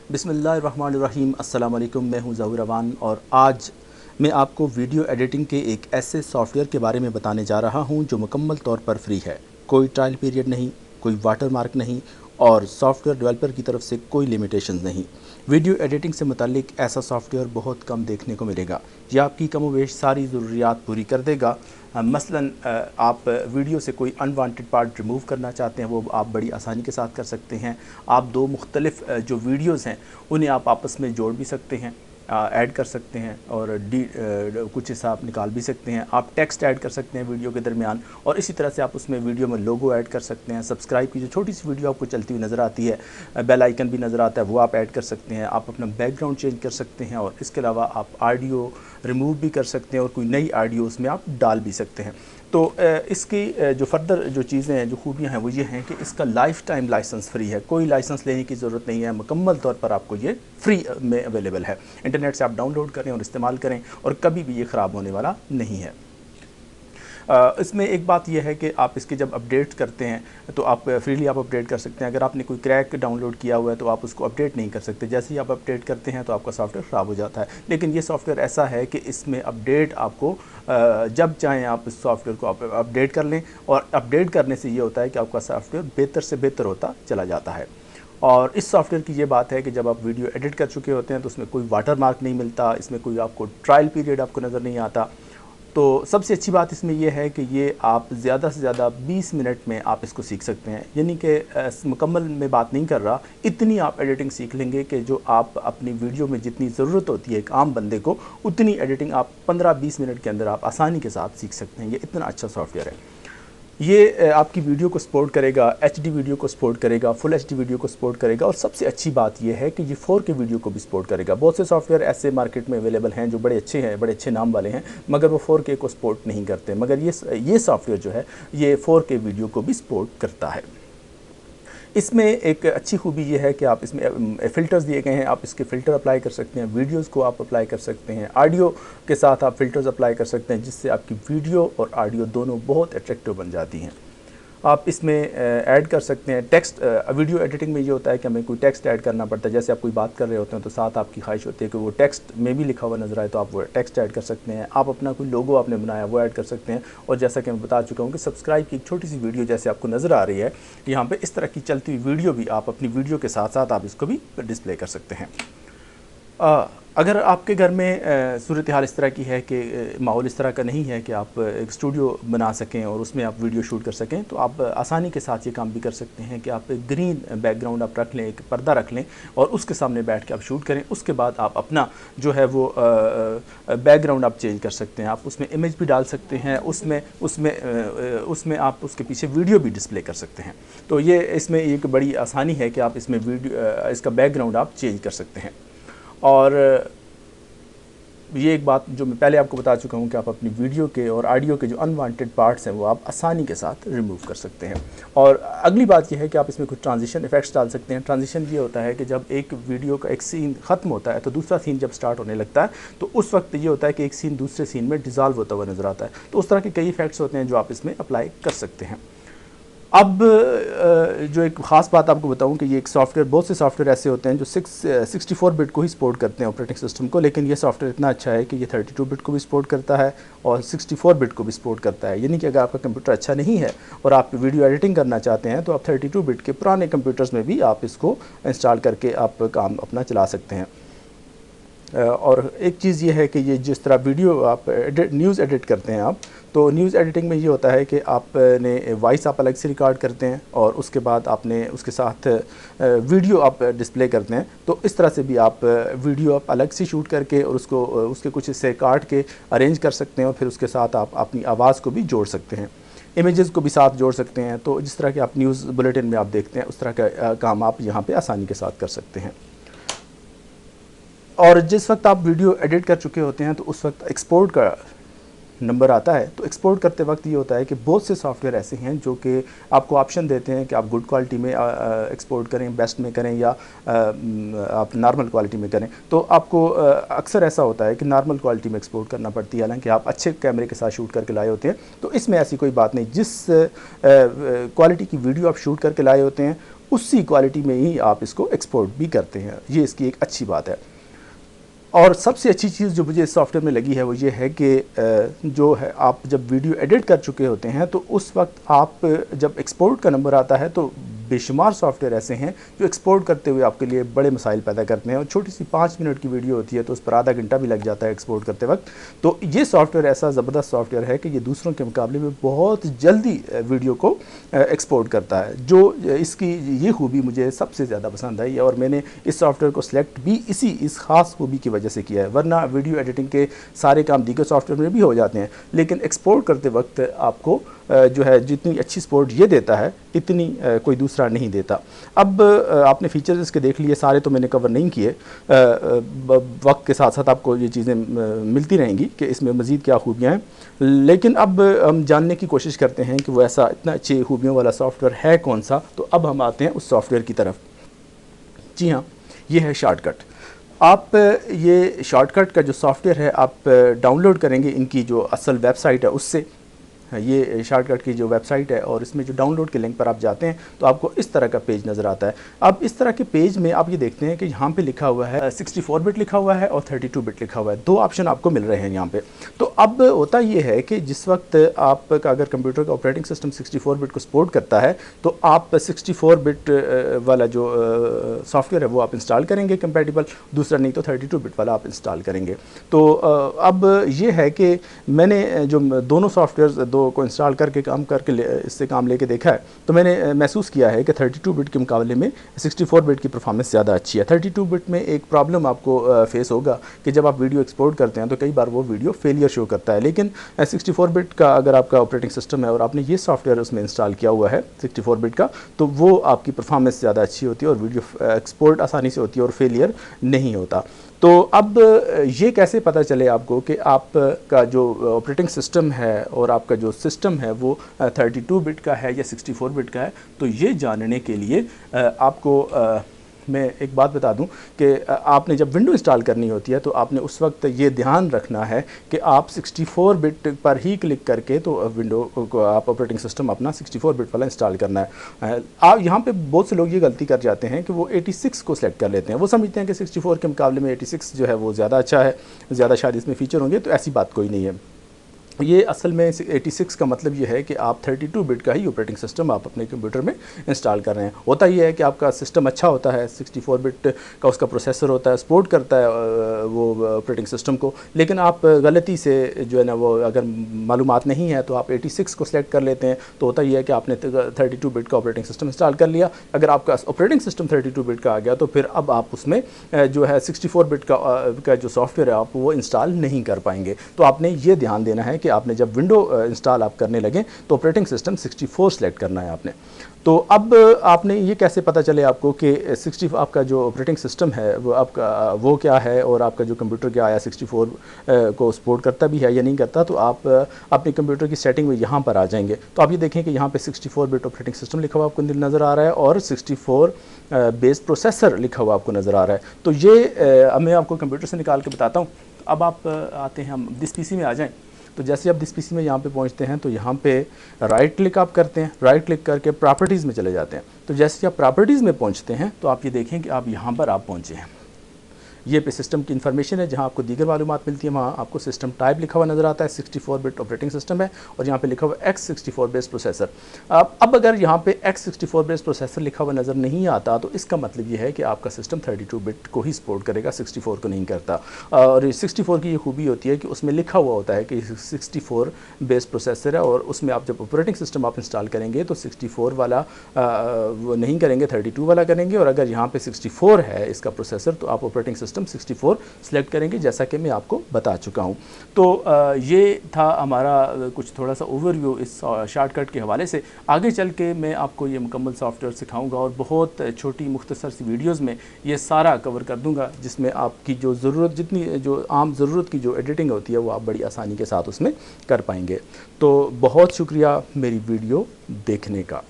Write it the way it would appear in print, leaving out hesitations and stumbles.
बिस्मिल्लाहिर्रहमानिर्रहीम। अस्सलाम वालेकुम। मैं हूं ज़हूर रवान और आज मैं आपको वीडियो एडिटिंग के एक ऐसे सॉफ्टवेयर के बारे में बताने जा रहा हूं जो मुकम्मल तौर पर फ्री है। कोई ट्रायल पीरियड नहीं, कोई वाटर मार्क नहीं और सॉफ्टवेयर डेवलपर की तरफ से कोई लिमिटेशन नहीं। वीडियो एडिटिंग से मुतालिक ऐसा सॉफ्टवेयर बहुत कम देखने को मिलेगा। यह आपकी कमोवेश सारी ज़रूरियात पूरी कर देगा। मसलन आप वीडियो से कोई अनवांटेड पार्ट रिमूव करना चाहते हैं, वो आप बड़ी आसानी के साथ कर सकते हैं। आप दो मुख्तलिफ जो वीडियोज़ हैं उन्हें आप आपस में जोड़ भी सकते हैं, ऐड कर सकते हैं और कुछ हिस्सा आप निकाल भी सकते हैं। आप टेक्स्ट ऐड कर सकते हैं वीडियो के दरमियान और इसी तरह से आप उसमें वीडियो में लोगो ऐड कर सकते हैं। सब्सक्राइब की जो छोटी सी वीडियो आपको चलती हुई नज़र आती है, बेल आइकन भी नज़र आता है, वो आप ऐड कर सकते हैं। आप अपना बैकग्राउंड चेंज कर सकते हैं और इसके अलावा आप ऑडियो रिमूव भी कर सकते हैं और कोई नई ऑडियो उसमें आप डाल भी सकते हैं। तो इसकी जो फर्दर जो चीज़ें हैं, जो खूबियाँ हैं, वो ये हैं कि इसका लाइफ टाइम लाइसेंस फ्री है। कोई लाइसेंस लेने की ज़रूरत नहीं है, मुकम्मल तौर पर आपको ये फ्री में अवेलेबल है। इंटरनेट से आप डाउनलोड करें और इस्तेमाल करें और कभी भी ये ख़राब होने वाला नहीं है। इसमें एक बात यह है कि आप इसके जब अपडेट करते हैं तो आप फ्रीली आप अपडेट कर सकते हैं। अगर आपने कोई क्रैक डाउनलोड किया हुआ है तो आप उसको अपडेट नहीं कर सकते। जैसे ही आप अपडेट करते हैं तो आपका सॉफ्टवेयर ख़राब हो जाता है। लेकिन ये सॉफ्टवेयर ऐसा है कि इसमें अपडेट आपको जब चाहें आप इस सॉफ्टवेयर को अपडेट कर लें और अपडेट करने से ये होता है कि आपका सॉफ्टवेयर बेहतर से बेहतर होता चला जाता है। और इस सॉफ्टवेयर की ये बात है कि जब आप वीडियो एडिट कर चुके होते हैं तो उसमें कोई वाटर मार्क नहीं मिलता, इसमें कोई आपको ट्रायल पीरियड आपको नज़र नहीं आता। तो सबसे अच्छी बात इसमें यह है कि ये आप ज़्यादा से ज़्यादा 20 मिनट में आप इसको सीख सकते हैं। यानी कि मुकम्मल में बात नहीं कर रहा, इतनी आप एडिटिंग सीख लेंगे कि जो आप अपनी वीडियो में जितनी ज़रूरत होती है एक आम बंदे को, उतनी एडिटिंग आप 15-20 मिनट के अंदर आप आसानी के साथ सीख सकते हैं। ये इतना अच्छा सॉफ्टवेयर है। ये आपकी वीडियो को सपोर्ट करेगा, एचडी वीडियो को सपोर्ट करेगा, फुल एचडी वीडियो को सपोर्ट करेगा और सबसे अच्छी बात यह है कि ये 4K वीडियो को भी सपोर्ट करेगा। बहुत से सॉफ्टवेयर ऐसे मार्केट में अवेलेबल हैं जो बड़े अच्छे हैं, बड़े अच्छे नाम वाले हैं, मगर वो 4K को सपोर्ट नहीं करते। मगर ये सॉफ्टवेयर जो है ये 4K वीडियो को भी सपोर्ट करता है। इसमें एक अच्छी खूबी ये है कि आप इसमें फ़िल्टर्स दिए गए हैं, आप इसके फ़िल्टर अप्लाई कर सकते हैं, वीडियोस को आप अप्लाई कर सकते हैं, ऑडियो के साथ आप फ़िल्टर्स अप्लाई कर सकते हैं, जिससे आपकी वीडियो और ऑडियो दोनों बहुत अट्रैक्टिव बन जाती हैं। आप इसमें ऐड कर सकते हैं टेक्स्ट। वीडियो एडिटिंग में ये होता है कि हमें कोई टेक्स्ट ऐड करना पड़ता है। जैसे आप कोई बात कर रहे होते हैं तो साथ आपकी ख्वाहिश होती है कि वो टेक्स्ट में भी लिखा हुआ नज़र आए, तो आप वो टेक्स्ट ऐड कर सकते हैं। आप अपना कोई लोगो आपने बनाया वो ऐड कर सकते हैं। और जैसा कि मैं बता चुका हूँ कि सब्सक्राइब की एक छोटी सी वीडियो जैसे आपको नज़र आ रही है, यहाँ पर इस तरह की चलती हुई वीडियो भी आप अपनी वीडियो के साथ साथ आप इसको भी डिस्प्ले कर सकते हैं। अगर आपके घर में सूरत हाल इस तरह की है कि माहौल इस तरह का नहीं है कि आप एक स्टूडियो बना सकें और उसमें आप वीडियो शूट कर सकें, तो आप आसानी के साथ ये काम भी कर सकते हैं कि आप एक ग्रीन बैकग्राउंड आप रख लें, एक पर्दा रख लें और उसके सामने बैठ के आप शूट करें। उसके बाद आप अपना जो है वो बैकग्राउंड आप चेंज कर सकते हैं। आप उसमें इमेज भी डाल सकते हैं, उसमें आप उसके पीछे वीडियो भी डिस्प्ले कर सकते हैं। तो ये इसमें एक बड़ी आसानी है कि आप इसमें इसका बैकग्राउंड आप चेंज कर सकते हैं। और ये एक बात जो मैं पहले आपको बता चुका हूँ कि आप अपनी वीडियो के और ऑडियो के जो अनवांटेड पार्ट्स हैं वो आप आसानी के साथ रिमूव कर सकते हैं। और अगली बात यह है कि आप इसमें कुछ ट्रांजिशन इफ़ेक्ट्स डाल सकते हैं। ट्रांजिशन ये होता है कि जब एक वीडियो का एक सीन ख़त्म होता है तो दूसरा सीन जब स्टार्ट होने लगता है तो उस वक्त ये होता है कि एक सीन दूसरे सीन में डिज़ॉल्व होता हुआ नज़र आता है। तो उस तरह के कई इफ़ेक्ट्स होते हैं जो आप इसमें अप्लाई कर सकते हैं। अब जो एक ख़ास बात आपको बताऊं कि ये एक सॉफ्टवेयर, बहुत से सॉफ्टवेयर ऐसे होते हैं जो 64 बिट को ही सपोर्ट करते हैं ऑपरेटिंग सिस्टम को, लेकिन ये सॉफ्टवेयर इतना अच्छा है कि ये 32 बिट को भी सपोर्ट करता है और 64 बिट को भी सपोर्ट करता है। यानी कि अगर आपका कंप्यूटर अच्छा नहीं है और आप वीडियो एडिटिंग करना चाहते हैं तो आप 32 बिट के पुराने कंप्यूटर्स में भी आप इसको इंस्टॉल करके आप काम अपना चला सकते हैं। और एक चीज़ ये है कि ये जिस तरह वीडियो आप न्यूज़ एडिट करते हैं आप, तो न्यूज़ एडिटिंग में ये होता है कि आपने वॉइस आप अलग से रिकॉर्ड करते हैं और उसके बाद आपने उसके साथ वीडियो आप डिस्प्ले करते हैं। तो इस तरह से भी आप वीडियो आप अलग से शूट करके और उसको उसके कुछ हिस्से काट के अरेंज कर सकते हैं और फिर उसके साथ आप अपनी आवाज़ को भी जोड़ सकते हैं, इमेजेस को भी साथ जोड़ सकते हैं। तो जिस तरह के आप न्यूज़ बुलेटिन में आप देखते हैं उस तरह का काम आप यहाँ पर आसानी के साथ कर सकते हैं। और जिस वक्त आप वीडियो एडिट कर चुके होते हैं तो उस वक्त एक्सपोर्ट का नंबर आता है। तो एक्सपोर्ट करते वक्त ये होता है कि बहुत से सॉफ्टवेयर ऐसे हैं जो कि आपको ऑप्शन देते हैं कि आप गुड क्वालिटी में एक्सपोर्ट करें, बेस्ट में करें या आप नॉर्मल क्वालिटी में करें। तो आपको अक्सर ऐसा होता है कि नॉर्मल क्वालिटी में एक्सपोर्ट करना पड़ती है, हालांकि आप अच्छे कैमरे के साथ शूट करके लाए होते हैं। तो इसमें ऐसी कोई बात नहीं, जिस क्वालिटी की वीडियो आप शूट करके लाए होते हैं उसी क्वालिटी में ही आप इसको एक्सपोर्ट भी करते हैं। ये इसकी एक अच्छी बात है। और सबसे अच्छी चीज़ जो मुझे इस सॉफ्टवेयर में लगी है वो ये है कि जो है आप जब वीडियो एडिट कर चुके होते हैं तो उस वक्त आप जब एक्सपोर्ट का नंबर आता है तो बेशुमार सॉफ्टवेयर ऐसे हैं जो एक्सपोर्ट करते हुए आपके लिए बड़े मसाइल पैदा करते हैं, और छोटी सी 5 मिनट की वीडियो होती है तो उस पर आधा घंटा भी लग जाता है एक्सपोर्ट करते वक्त। तो ये सॉफ्टवेयर ऐसा ज़बरदस्त सॉफ्टवेयर है कि ये दूसरों के मुकाबले में बहुत जल्दी वीडियो को एक्सपोर्ट करता है। जो इसकी ये खूबी मुझे सबसे ज़्यादा पसंद आई, और मैंने इस सॉफ्टवेयर को सिलेक्ट भी इस ख़ास खूबी की वजह से किया है। वरना वीडियो एडिटिंग के सारे काम दीगर सॉफ्टवेयर में भी हो जाते हैं, लेकिन एक्सपोर्ट करते वक्त आपको जो है जितनी अच्छी सपोर्ट ये देता है इतनी कोई दूसरा नहीं देता। अब आपने फीचर्स इसके देख लिए, सारे तो मैंने कवर नहीं किए। वक्त के साथ साथ आपको ये चीज़ें मिलती रहेंगी कि इसमें मज़ीद क्या खूबियाँ हैं, लेकिन अब हम जानने की कोशिश करते हैं कि वो ऐसा इतना अच्छी खूबियों वाला सॉफ्टवेयर है कौन सा। तो अब हम आते हैं उस सॉफ्टवेयर की तरफ। जी हाँ, ये है शॉर्टकट। आप ये शॉर्टकट का जो सॉफ्टवेयर है आप डाउनलोड करेंगे इनकी जो असल वेबसाइट है उससे। ये शॉर्टकट की जो वेबसाइट है और इसमें जो डाउनलोड के लिंक पर आप जाते हैं तो आपको इस तरह का पेज नज़र आता है। अब इस तरह के पेज में आप ये देखते हैं कि यहाँ पे लिखा हुआ है 64 बिट लिखा हुआ है और 32 बिट लिखा हुआ है। दो ऑप्शन आपको मिल रहे हैं यहाँ पे। तो अब होता ये है कि जिस वक्त आपका अगर कंप्यूटर का ऑपरेटिंग सिस्टम 64 बिट को सपोर्ट करता है तो आप 64 बिट वाला जो सॉफ्टवेयर है वो आप इंस्टॉल करेंगे कंपैटिबल, दूसरा नहीं तो 32 बिट वाला आप इंस्टॉल करेंगे। तो अब ये है कि मैंने जो दोनों सॉफ्टवेयर को इंस्टॉल करके इससे काम लेके देखा है तो मैंने महसूस किया है कि 32 बिट के मुकाबले में 64 बिट की परफॉर्मेंस ज़्यादा अच्छी है। 32 बिट में एक प्रॉब्लम आपको फेस होगा कि जब आप वीडियो एक्सपोर्ट करते हैं तो कई बार वो वीडियो फेलियर शो करता है, लेकिन 64 बिट का अगर आपका ऑपरेटिंग सिस्टम है और आपने ये सॉफ्टवेयर उसमें इंस्टॉल किया हुआ है 64 बिट का, तो वो आपकी परफॉर्मेंस ज़्यादा अच्छी होती है और वीडियो एक्सपोर्ट आसानी से होती है और फेलियर नहीं होता। तो अब ये कैसे पता चले आपको कि आपका जो ऑपरेटिंग सिस्टम है और आपका जो सिस्टम है वो 32 बिट का है या 64 बिट का है? तो ये जानने के लिए आपको मैं एक बात बता दूं कि आपने जब विंडो इंस्टॉल करनी होती है तो आपने उस वक्त ये ध्यान रखना है कि आप 64 बिट पर ही क्लिक करके तो विंडो को आप ऑपरेटिंग सिस्टम अपना 64 बिट वाला इंस्टॉल करना है। आप यहाँ पे बहुत से लोग ये गलती कर जाते हैं कि वो 86 को सिलेक्ट कर लेते हैं। वो समझते हैं कि 64 के मुकाबले में 86 जो है वो ज़्यादा अच्छा है, ज़्यादा शायद इसमें फ़ीचर होंगे, तो ऐसी बात कोई नहीं है। ये असल में 86 का मतलब ये है कि आप 32 बिट का ही ऑपरेटिंग सिस्टम आप अपने कंप्यूटर में इंस्टॉल कर रहे हैं। होता ये है कि आपका सिस्टम अच्छा होता है, 64 बिट का उसका प्रोसेसर होता है, सपोर्ट करता है वो ऑपरेटिंग सिस्टम को, लेकिन आप गलती से जो है ना वो अगर मालूमात नहीं है तो आप 86 को सिलेक्ट कर लेते हैं। तो होता ये है कि आपने 32 बिट का ऑपरेटिंग सिस्टम इंस्टॉल कर लिया। अगर आपका ऑपरेटिंग सिस्टम 32 बिट का आ गया तो फिर अब आप उसमें जो है 64 बिट का जो सॉफ्टवेयर है आप वो इंस्टॉल नहीं कर पाएंगे। तो आपने ये ध्यान देना है कि आपने जब विंडो इंस्टॉल आप करने लगे तो ऑपरेटिंग सिस्टम 64 सेलेक्ट करना है आपने। तो अब आपने ये कैसे पता चले आपको कि 60 आपका जो ऑपरेटिंग सिस्टम है वो आपका वो क्या है और आपका जो कंप्यूटर क्या आया 64 को सपोर्ट करता भी है या नहीं करता? तो आप अपने कंप्यूटर की सेटिंग में यहाँ पर आ जाएंगे तो आप ये देखें कि यहाँ पे 64 बिट ऑपरेटिंग सिस्टम लिखा हुआ आपको नज़र आ रहा है और 64 बेस प्रोसेसर लिखा हुआ आपको नज़र आ रहा है। तो ये मैं आपको कंप्यूटर से निकाल के बताता हूँ। अब आप आते हैं, हम दिस पीसी में आ जाएं। तो जैसे आप दिस पीसी में यहाँ पे पहुँचते हैं तो यहाँ पे राइट क्लिक आप करते हैं, राइट क्लिक करके प्रॉपर्टीज़ में चले जाते हैं। तो जैसे आप प्रॉपर्टीज़ में पहुँचते हैं तो आप ये देखें कि आप यहाँ पर आप पहुँचे हैं। ये पे सिस्टम की इन्फॉर्मेशन है, जहाँ आपको दीगर मालूमात मिलती है। वहाँ आपको सिस्टम टाइप लिखा हुआ नज़र आता है, 64 बिट ऑपरेटिंग सिस्टम है और यहाँ पे लिखा हुआ X64 बेस प्रोसेसर। अब अगर यहाँ पे X64 बेस प्रोसेसर लिखा हुआ नज़र नहीं आता तो इसका मतलब ये है कि आपका सिस्टम 32 बिट को ही सपोर्ट करेगा, 64 को नहीं करता। और 64 की ये खूबी होती है कि उसमें लिखा हुआ होता है कि 64 बेस प्रोसेसर है और उसमें आप जब ऑपरेटिंग सिस्टम आप इंस्टॉल करेंगे तो 64 वाला वो नहीं करेंगे, 32 वाला करेंगे। और अगर यहाँ पे 64 है इसका प्रोसेसर तो आप ऑपरेटिंग सिस्टम 64 सेलेक्ट करेंगे, जैसा कि मैं आपको बता चुका हूं। तो ये था हमारा कुछ थोड़ा सा ओवरव्यू इस शॉर्टकट के हवाले से। आगे चल के मैं आपको ये मुकम्मल सॉफ्टवेयर सिखाऊंगा और बहुत छोटी मुख्तसर सी वीडियोस में ये सारा कवर कर दूंगा, जिसमें आपकी जो ज़रूरत जितनी जो आम ज़रूरत की जो एडिटिंग होती है वो आप बड़ी आसानी के साथ उसमें कर पाएंगे। तो बहुत शुक्रिया मेरी वीडियो देखने का।